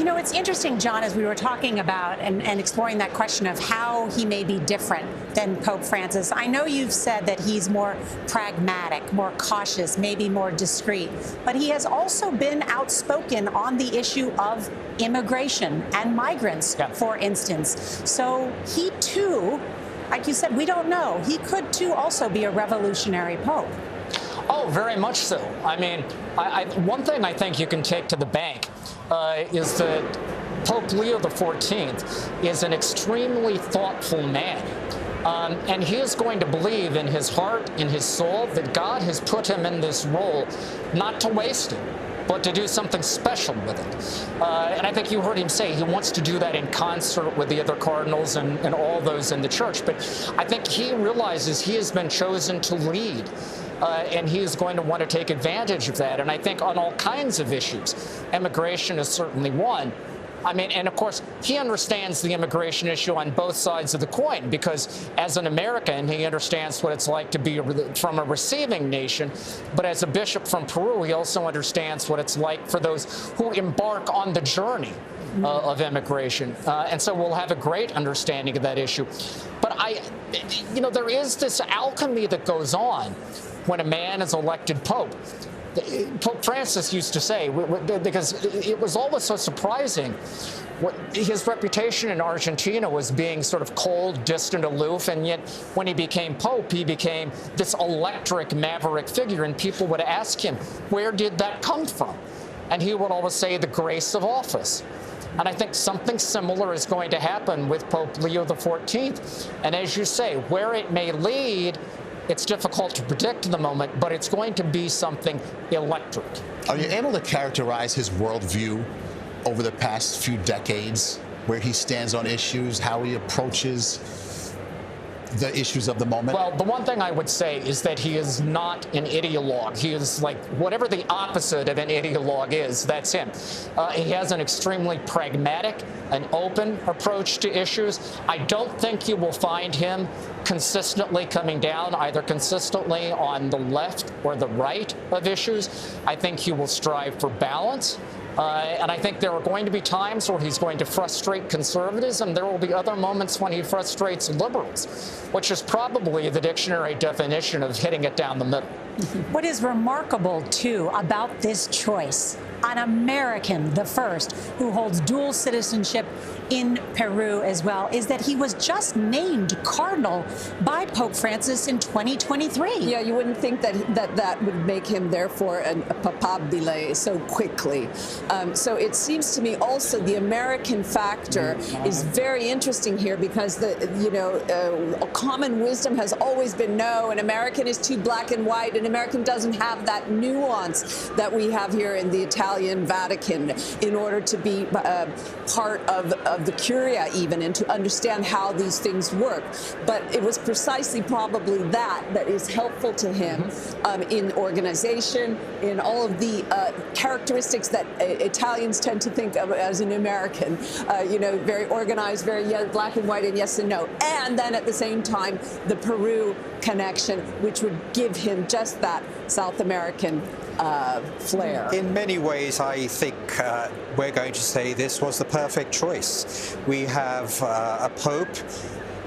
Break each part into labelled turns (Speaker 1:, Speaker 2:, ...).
Speaker 1: know, it's interesting, John, as we were talking about and exploring that question of how he may be different than Pope Francis. I know you've said that he's more pragmatic, more cautious, maybe more discreet, but he has also been outspoken on the issue of immigration and migrants, for instance. So he, too, like you said, we don't know. He could, too, also be a revolutionary pope.
Speaker 2: Oh, very much so. I mean, one thing I think you can take to the bank is that Pope Leo XIV is an extremely thoughtful man. And he is going to believe in his heart, in his soul, that God has put him in this role not to waste it, but to do something special with it. And I think you heard him say he wants to do that in concert with the other cardinals and all those in the church. But I think he realizes he has been chosen to lead. And he is going to want to take advantage of that. And I think on all kinds of issues, immigration is certainly one. I mean, and of course, he understands the immigration issue on both sides of the coin, because as an American, he understands what it's like to be from a receiving nation. But as a bishop from Peru, he also understands what it's like for those who embark on the journey of immigration. And so we'll have a great understanding of that issue. But you know, there is this alchemy that goes on when a man is elected pope. Pope Francis used to say, because it was always so surprising, his reputation in Argentina was being sort of cold, distant, aloof, and yet when he became pope, he became this electric, maverick figure, and people would ask him, where did that come from? And he would always say, the grace of office. And I think something similar is going to happen with Pope Leo XIV. And as you say, where it may lead, it's difficult to predict in the moment, but it's going to be something electric.
Speaker 3: Are you able to characterize his worldview over the past few decades, where he stands on issues, how he approaches the issues of the moment?
Speaker 2: Well, the one thing I would say is that he is not an ideologue. He is like whatever the opposite of an ideologue is, that's him. He has an extremely pragmatic and open approach to issues. I don't think you will find him consistently coming down, either consistently on the left or the right of issues. I think he will strive for balance. And I think there are going to be times where he's going to frustrate conservatives, and there will be other moments when he frustrates liberals, which is probably the dictionary definition of hitting it down the middle.
Speaker 1: What is remarkable, too, about this choice, an American, the first, who holds dual citizenship in Peru as well, is that he was just named cardinal by Pope Francis in 2023.
Speaker 4: Yeah, you wouldn't think that would make him, therefore, a papabile so quickly. So it seems to me also the American factor is very interesting here, because common wisdom has always been no, an American is too black and white. An American doesn't have that nuance that we have here in the Italian Vatican in order to be part of the Curia even, and to understand how these things work. But it was precisely probably that is helpful to him in organization, in all of the characteristics that Italians tend to think of as an American, very organized, very black and white and yes and no. And then at the same time, the Peru connection, which would give him just that South American flair.
Speaker 5: In many ways, I think we're going to say this was the perfect choice. We have a pope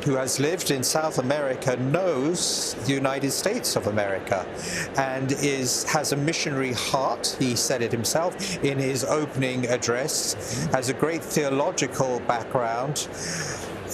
Speaker 5: who has lived in South America, knows the United States of America, and has a missionary heart. He said it himself in his opening address, has a great theological background.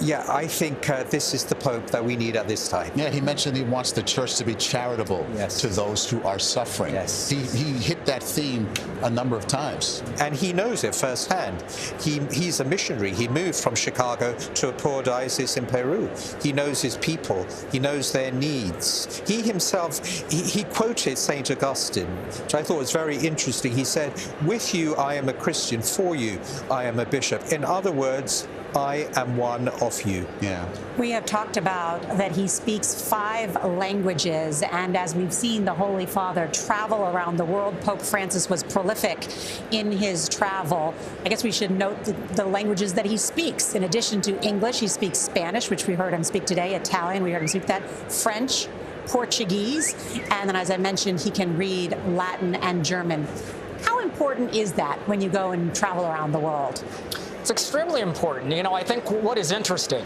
Speaker 5: Yeah, I think this is the Pope that we need at this time.
Speaker 3: Yeah, he mentioned he wants the church to be charitable to those who are suffering.
Speaker 5: Yes.
Speaker 3: He hit that theme a number of times.
Speaker 5: And he knows it firsthand. He's a missionary. He moved from Chicago to a poor diocese in Peru. He knows his people. He knows their needs. He himself, he quoted St. Augustine, which I thought was very interesting. He said, "With you I am a Christian, for you I am a bishop." In other words, I am one of you.
Speaker 3: Yeah.
Speaker 1: We have talked about that he speaks 5 languages, and as we've seen the Holy Father travel around the world, Pope Francis was prolific in his travel. I guess we should note the languages that he speaks. In addition to English, he speaks Spanish, which we heard him speak today, Italian, we heard him speak that, French, Portuguese, and then, as I mentioned, he can read Latin and German. How important is that when you go and travel around the world?
Speaker 2: It's extremely important. You know, I think what is interesting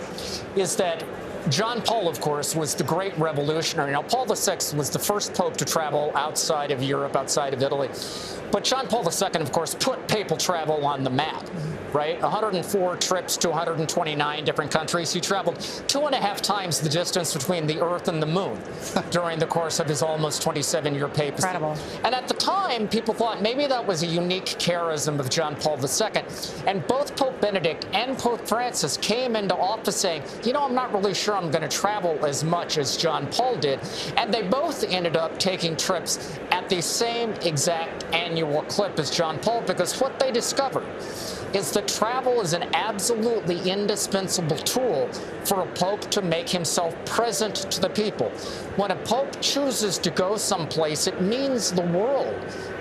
Speaker 2: is that John Paul, of course, was the great revolutionary. Now, Paul VI was the first pope to travel outside of Europe, outside of Italy. But John Paul II, of course, put papal travel on the map, right? 104 trips to 129 different countries. He traveled 2.5 times the distance between the Earth and the Moon during the course of his almost 27-year papacy.
Speaker 1: Incredible.
Speaker 2: And at the time, people thought maybe that was a unique charism of John Paul II. And both Pope Benedict and Pope Francis came into office saying, you know, I'm not really sure I'm going to travel as much as John Paul did. And they both ended up taking trips at the same exact annual clip as John Paul, because what they discovered is that travel is an absolutely indispensable tool for a pope to make himself present to the people. When a pope chooses to go someplace, it means the world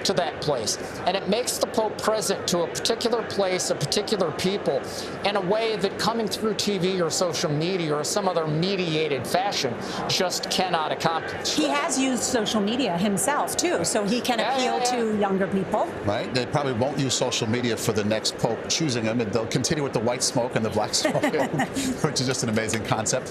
Speaker 2: to that place. And it makes the pope present to a particular place, a particular people, in a way that coming through TV or social media or some other mediated fashion just cannot accomplish.
Speaker 1: He has used social media himself, too, so he can appeal to younger people.
Speaker 3: Right? They probably won't use social media for the next pope choosing him, and they'll continue with the white smoke and the black smoke, which is just an amazing concept.